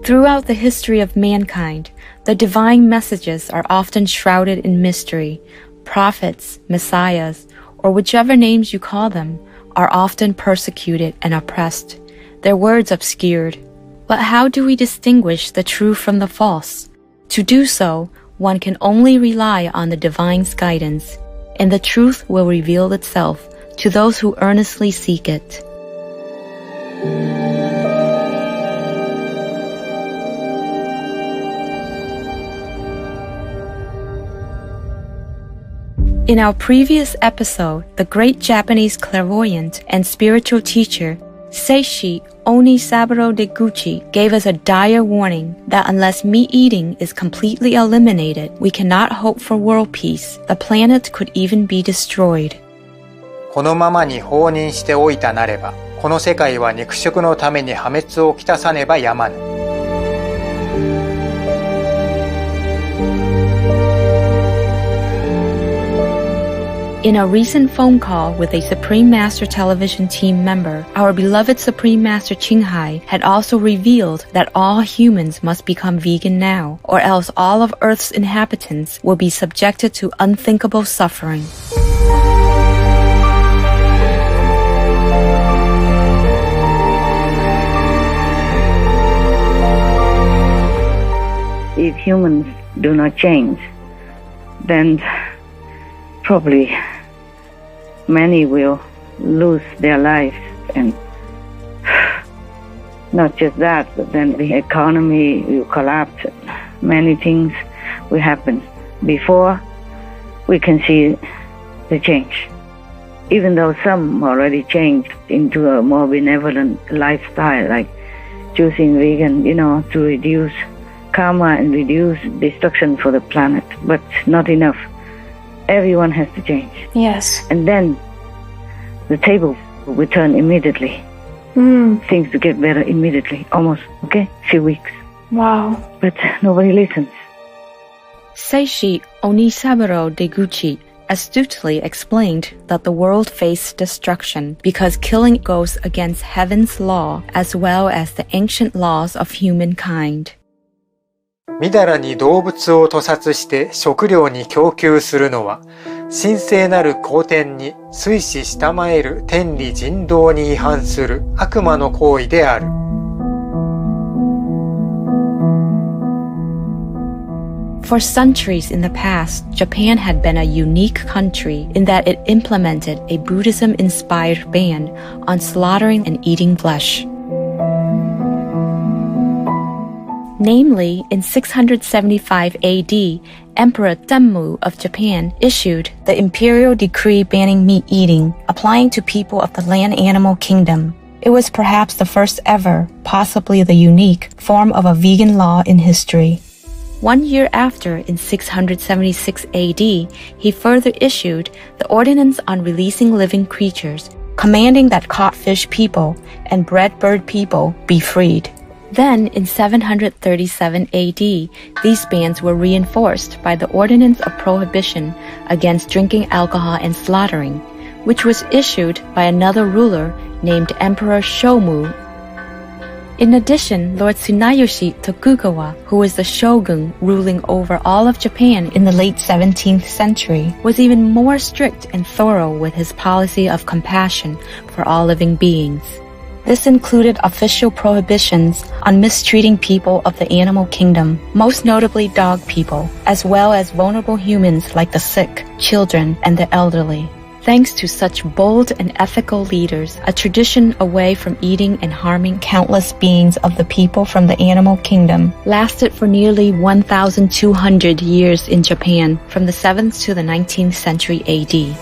Throughout the history of mankind, the divine messages are often shrouded in mystery. Prophets, messiahs, or whichever names you call them, are often persecuted and oppressed, their words obscured. But how do we distinguish the true from the false? To do so, one can only rely on the divine's guidance, and the truth will reveal itself to those who earnestly seek it. In our previous episode, the great Japanese clairvoyant and spiritual teacher, Seishi Onisaburo Deguchi, gave us a dire warning that unless meat eating is completely eliminated, we cannot hope for world peace. The planet could even be destroyed. このままに放任しておいたなれば、この世界は肉食のために破滅をきたさねばやまぬ。In a recent phone call with a Supreme Master Television team member, our beloved Supreme Master Qinghai had also revealed that all humans must become vegan now, or else all of Earth's inhabitants will be subjected to unthinkable suffering. If humans do not change, then probably many will lose their lives, and not just that, but then the economy will collapse. Many things will happen before we can see the change. Even though some already changed into a more benevolent lifestyle, like choosing vegan, to reduce karma and reduce destruction for the planet, but not enough. Everyone has to change. Yes. And then the table will turn immediately. Things will get better immediately, almost, few weeks. Wow. But nobody listens. Seishi Onisaburo Deguchi astutely explained that the world faced destruction because killing goes against heaven's law as well as the ancient laws of humankind. みだらに動物を屠殺して食料に供給するのは、神聖なる皇天に垂死したまえる天理人道に違反する悪魔の行為である。For centuries in the past, Japan had been a unique country in that it implemented a Buddhism-inspired ban on slaughtering and eating flesh. Namely, in 675 AD, Emperor Tenmu of Japan issued the imperial decree banning meat eating, applying to people of the land-animal kingdom. It was perhaps the first ever, possibly the unique, form of a vegan law in history. 1 year after, in 676 AD, he further issued the Ordinance on Releasing Living Creatures, commanding that caught fish people and bred bird people be freed. Then, in 737 AD, these bans were reinforced by the Ordinance of Prohibition against drinking alcohol and slaughtering, which was issued by another ruler named Emperor Shomu. In addition, Lord Tsunayoshi Tokugawa, who was the shogun ruling over all of Japan in the late 17th century, was even more strict and thorough with his policy of compassion for all living beings. This included official prohibitions on mistreating people of the animal kingdom, most notably dog people, as well as vulnerable humans like the sick, children, and the elderly. Thanks to such bold and ethical leaders, a tradition away from eating and harming countless beings of the people from the animal kingdom lasted for nearly 1,200 years in Japan, from the 7th to the 19th century AD.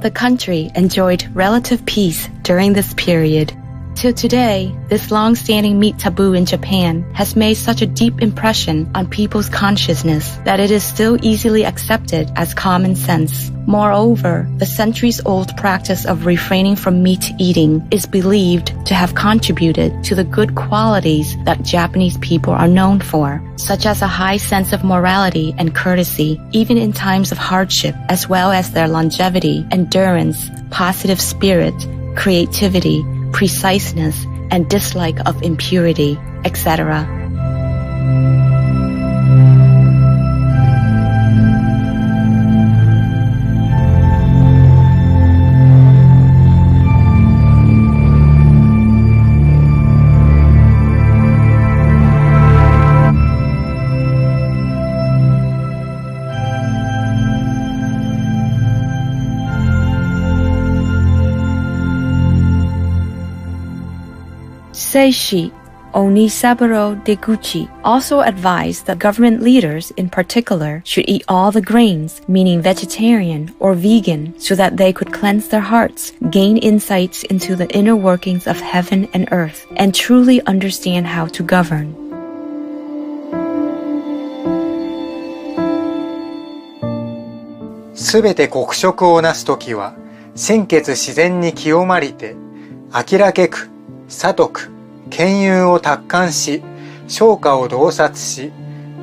The country enjoyed relative peace during this period. Till today, this long-standing meat taboo in Japan has made such a deep impression on people's consciousness that it is still easily accepted as common sense. Moreover, the centuries-old practice of refraining from meat eating is believed to have contributed to the good qualities that Japanese people are known for, such as a high sense of morality and courtesy, even in times of hardship, as well as their longevity, endurance, positive spirit, creativity, preciseness and dislike of impurity, etc. Seishi Onisaburo Deguchi also advised that government leaders in particular should eat all the grains, meaning vegetarian or vegan, so that they could cleanse their hearts, gain insights into the inner workings of heaven and earth, and truly understand how to govern.すべて国職をなすときは、先決自然に清まりて、明らけく、悟く、権優を達観し、昇華を洞察し、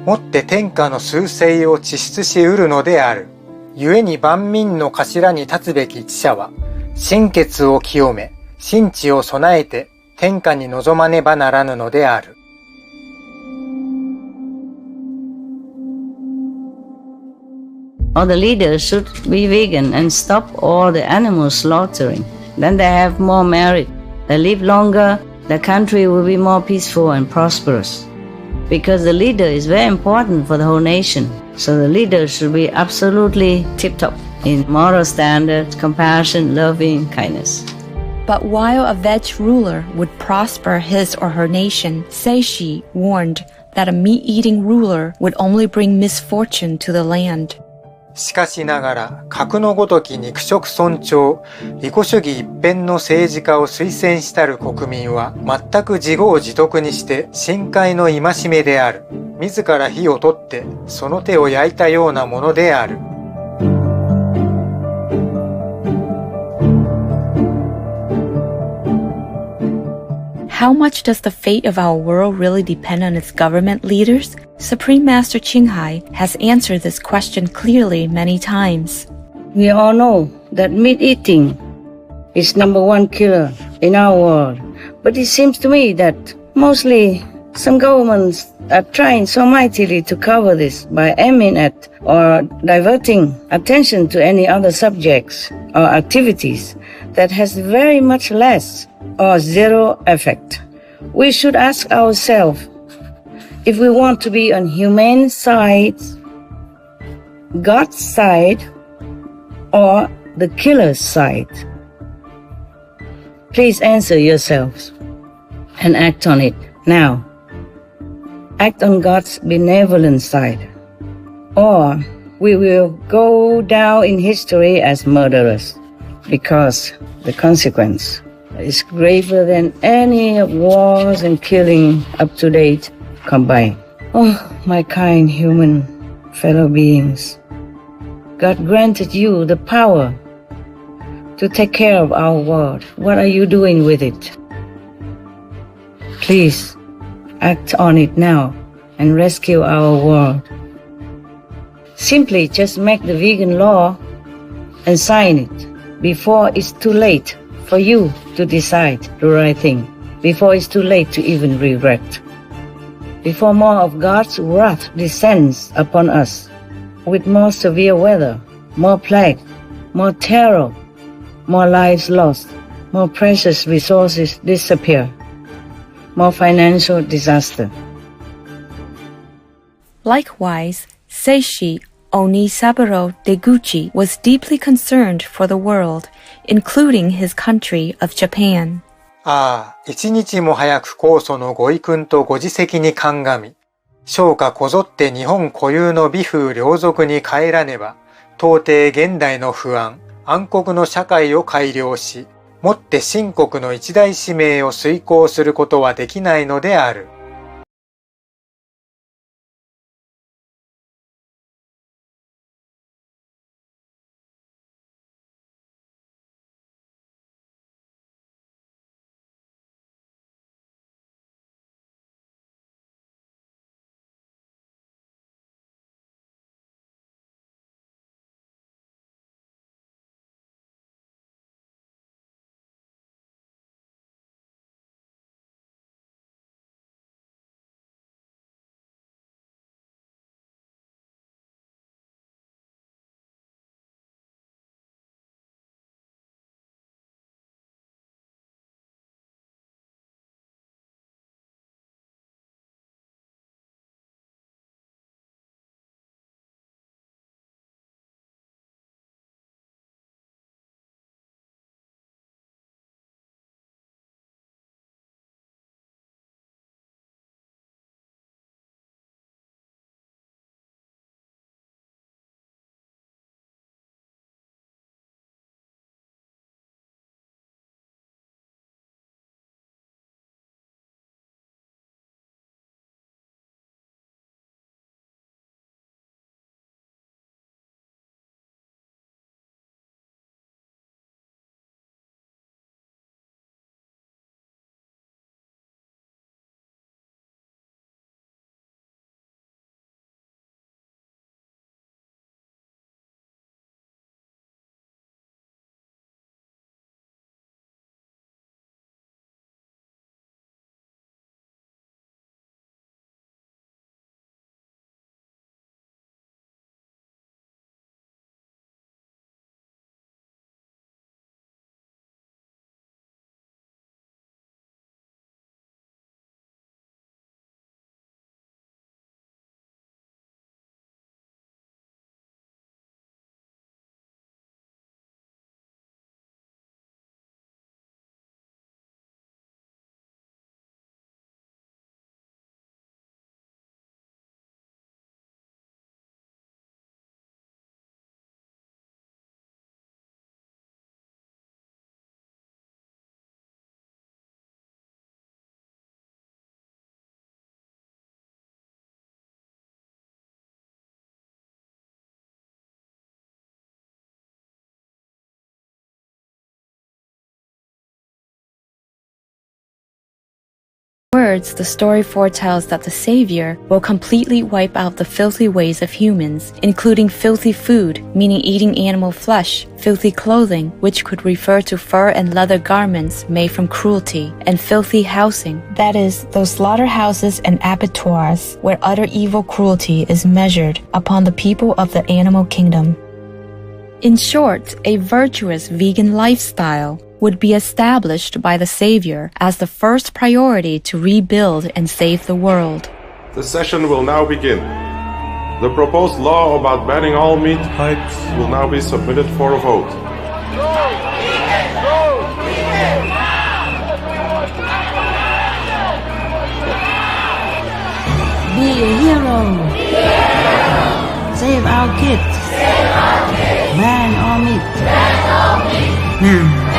もって天下の趨勢を地出し得るのである。故に万民の頭に立つべき知者は、心血を清め、心地を備えて天下に臨まねばならぬのである。All the leaders should be vegan and stop all the animal slaughtering. Then they have more merit. They live longer. The country will be more peaceful and prosperous. Because the leader is very important for the whole nation. So the leader should be absolutely tip-top in moral standards, compassion, loving, kindness. But while a veg ruler would prosper his or her nation, Seishi warned that a meat-eating ruler would only bring misfortune to the land. しかしながら、格のごとき肉食尊重、利己主義一辺の政治家を推薦したる国民は、全く自業自得にして、深海の戒めである。自ら火を取って、その手を焼いたようなものである。How much does the fate of our world really depend on its government leaders? Supreme Master Qinghai has answered this question clearly many times. We all know that meat eating is number one killer in our world. But it seems to me that mostly some governments are trying so mightily to cover this by aiming at or diverting attention to any other subjects or activities that has very much less or zero effect. We should ask ourselves if we want to be on humane side, God's side, or the killer's side. Please answer yourselves and act on it now. Act on God's benevolent side, or we will go down in history as murderers, because the consequence is graver than any wars and killing up to date combined. Oh, my kind human fellow beings, God granted you the power to take care of our world. What are you doing with it? Please act on it now and rescue our world. Simply just make the vegan law and sign it before it's too late for you to decide the right thing, before it's too late to even regret, before more of God's wrath descends upon us with more severe weather, more plague, more terror, more lives lost, more precious resources disappear, more financial disaster. Likewise, Seishi Onisaburo Deguchi was deeply concerned for the world, including his country of Japan. ああ、一日も早く高祖のご遺訓とご自責に鑑み、商家こぞって日本固有の美風良俗に帰らねば、到底現代の不安、暗黒の社会を改良し、もって秦国の一大使命を遂行することはできないのである。words, the story foretells that the Savior will completely wipe out the filthy ways of humans, including filthy food, meaning eating animal flesh, filthy clothing, which could refer to fur and leather garments made from cruelty, and filthy housing, that is, those slaughterhouses and abattoirs where utter evil cruelty is measured upon the people of the animal kingdom. In short, a virtuous vegan lifestyle would be established by the Savior as the first priority to rebuild and save the world. The session will now begin. The proposed law about banning all meat types will now be submitted for a vote. Be a hero. Save our kids. Ban all meat. Now.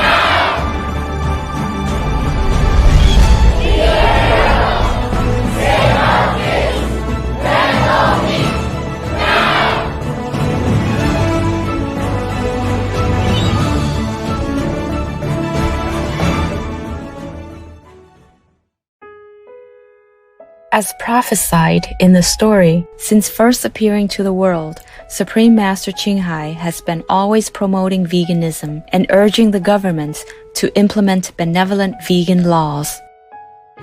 As prophesied in the story, since first appearing to the world, Supreme Master Qinghai has been always promoting veganism and urging the governments to implement benevolent vegan laws.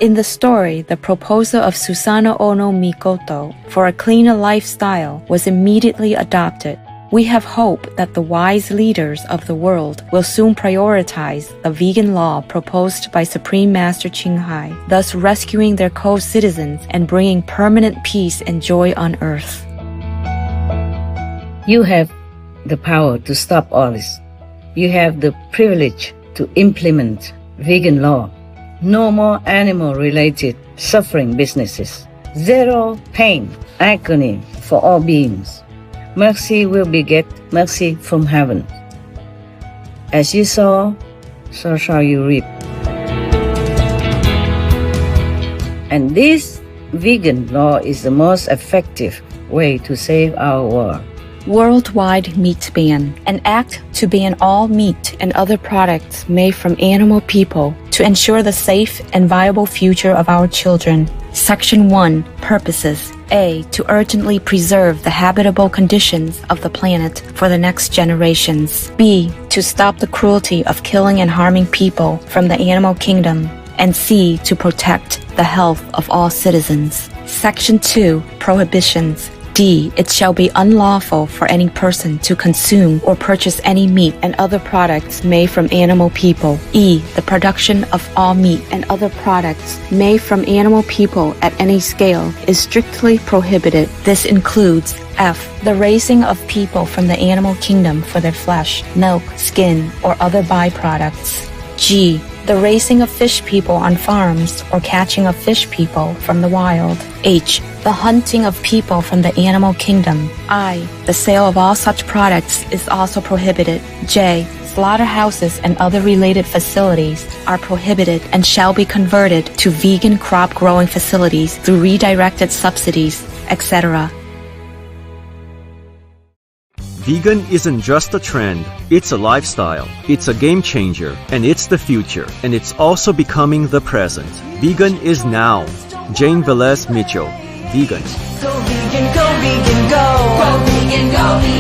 In the story, the proposal of Susanoo Ono Mikoto for a cleaner lifestyle was immediately adopted. We have hope that the wise leaders of the world will soon prioritize the vegan law proposed by Supreme Master Qinghai, thus rescuing their co-citizens and bringing permanent peace and joy on earth. You have the power to stop all this. You have the privilege to implement vegan law. No more animal-related suffering businesses. Zero pain, agony for all beings. Mercy will beget mercy from heaven. As you sow, so shall you reap. And this vegan law is the most effective way to save our world. Worldwide meat ban. An act to ban all meat and other products made from animal people to ensure the safe and viable future of our children. Section 1. Purposes. A. To urgently preserve the habitable conditions of the planet for the next generations. B. To stop the cruelty of killing and harming people from the animal kingdom. And C. To protect the health of all citizens. Section 2. Prohibitions. D. It shall be unlawful for any person to consume or purchase any meat and other products made from animal people. E. The production of all meat and other products made from animal people at any scale is strictly prohibited. This includes F. The raising of people from the animal kingdom for their flesh, milk, skin, or other byproducts. G. The raising of fish people on farms or catching of fish people from the wild. H. The hunting of people from the animal kingdom. I. The sale of all such products is also prohibited. J. Slaughterhouses and other related facilities are prohibited and shall be converted to vegan crop growing facilities through redirected subsidies, etc. Vegan isn't just a trend, it's a lifestyle. It's a game changer, and it's the future, and it's also becoming the present. Vegan is now. Jane Velez Mitchell, Vegan. Go vegan, go vegan, go. Go vegan, go vegan.